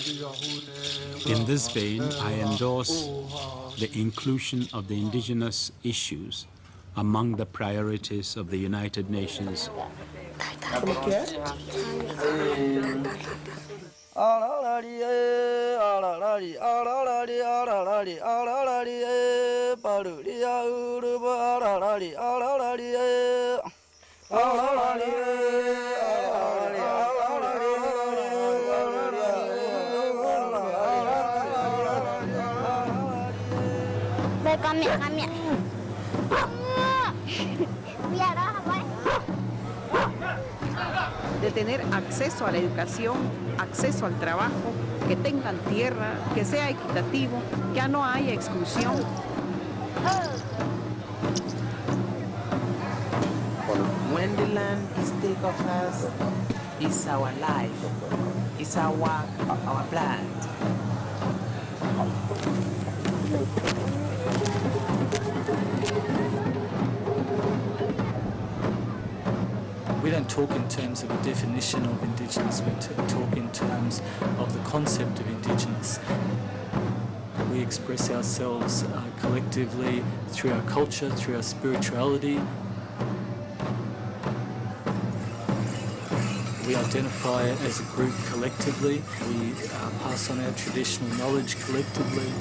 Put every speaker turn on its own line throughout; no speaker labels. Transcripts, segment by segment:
In this vein, I endorse the inclusion of the indigenous issues among the priorities of the United Nations.
De tener acceso a la educación, acceso al trabajo, que tengan tierra, que sea equitativo, que no haya exclusión.
When the land is taken of us, it's our life, it's our blood.
We don't talk in terms of a definition of Indigenous, we talk in terms of the concept of Indigenous. We express ourselves collectively through our culture, through our spirituality. We identify as a group collectively. We pass on our traditional knowledge collectively.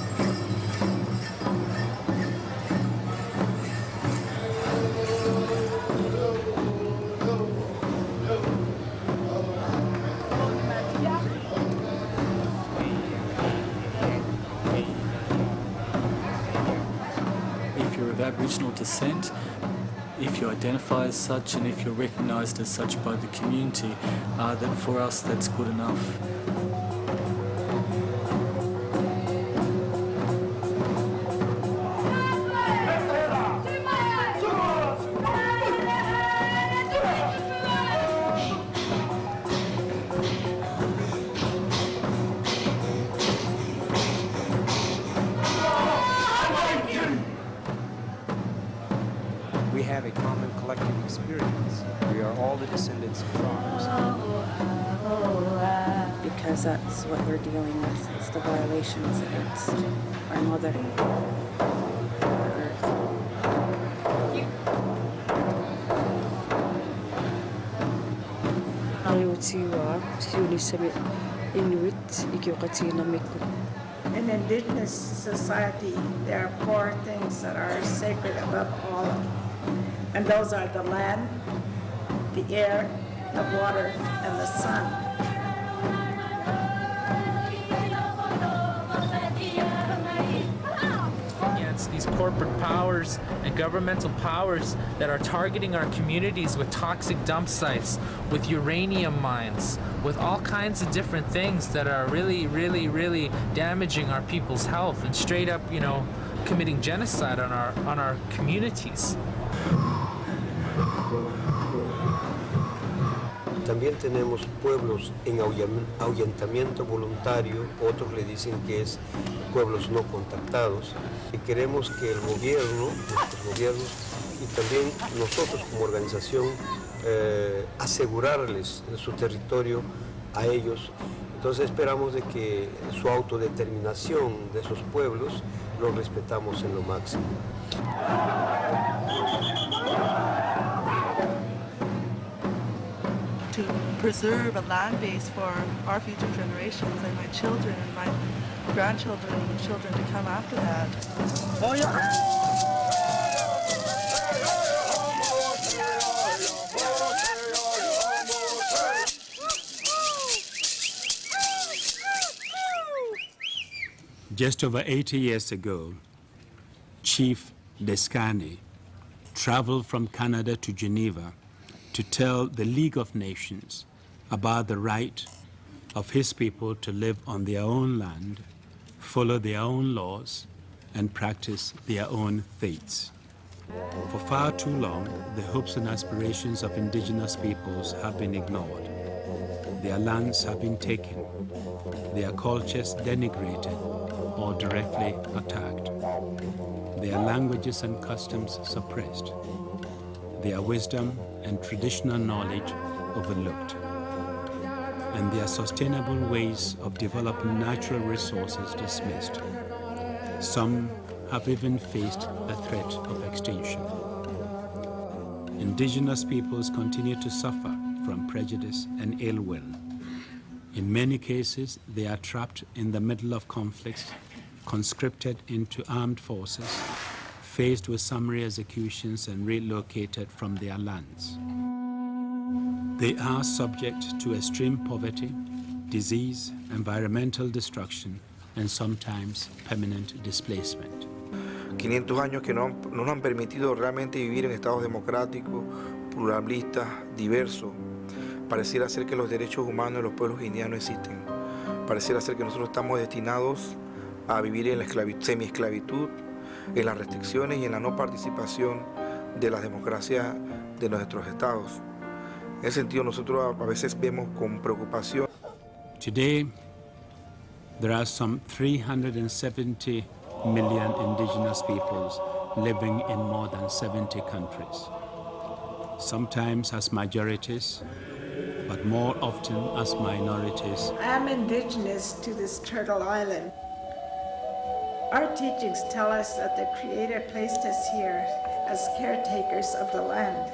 If you're of Aboriginal descent, if you identify as such and if you're recognised as such by the community, that for us that's good enough.
We have a common collective experience. We are all the descendants of tribes.
Because that's what we're dealing with, is the violations against our mother, our earth.
In indigenous society, there are 4 things that are sacred above all. And those are the land, the air, the water, and the sun.
It's these corporate powers and governmental powers that are targeting our communities with toxic dump sites, with uranium mines, with all kinds of different things that are really, really, really damaging our people's health and straight up, committing genocide on our communities.
También tenemos pueblos en ahuyentamiento voluntario, otros le dicen que es pueblos no contactados. Y queremos que el gobierno, nuestros gobiernos y también nosotros como organización asegurarles su territorio a ellos. Entonces esperamos de que su autodeterminación de esos pueblos lo respetamos en lo máximo.
To preserve a land base for our future generations and my children and my grandchildren and children to come after that. Oh, yeah.
Just over 80 years ago, Chief Descani traveled from Canada to Geneva to tell the League of Nations about the right of his people to live on their own land, follow their own laws, and practice their own faiths. For far too long, the hopes and aspirations of indigenous peoples have been ignored. Their lands have been taken, their cultures denigrated or directly attacked, their languages and customs suppressed, their wisdom and traditional knowledge overlooked. and their sustainable ways of developing natural resources dismissed. Some have even faced a threat of extinction. Indigenous peoples continue to suffer from prejudice and ill will. In many cases, they are trapped in the middle of conflicts, conscripted into armed forces, faced with summary executions and relocated from their lands. They are subject to extreme poverty, disease, environmental destruction, and sometimes permanent displacement.
500 años que no nos han permitido realmente vivir en estados democráticos, pluralistas, diversos. Pareciera ser que los derechos humanos de los pueblos guineanos no existen. Pareciera ser que nosotros estamos destinados a vivir en la semi-esclavitud, en las restricciones y en la no participación de las democracias de nuestros estados. En ese sentido, nosotros a veces vemos con preocupación.
Today, there are some 370 million indigenous peoples living in more than 70 countries, sometimes as majorities, but more often as minorities.
I am indigenous to this turtle island. Our teachings tell us that the Creator placed us here as caretakers of the land.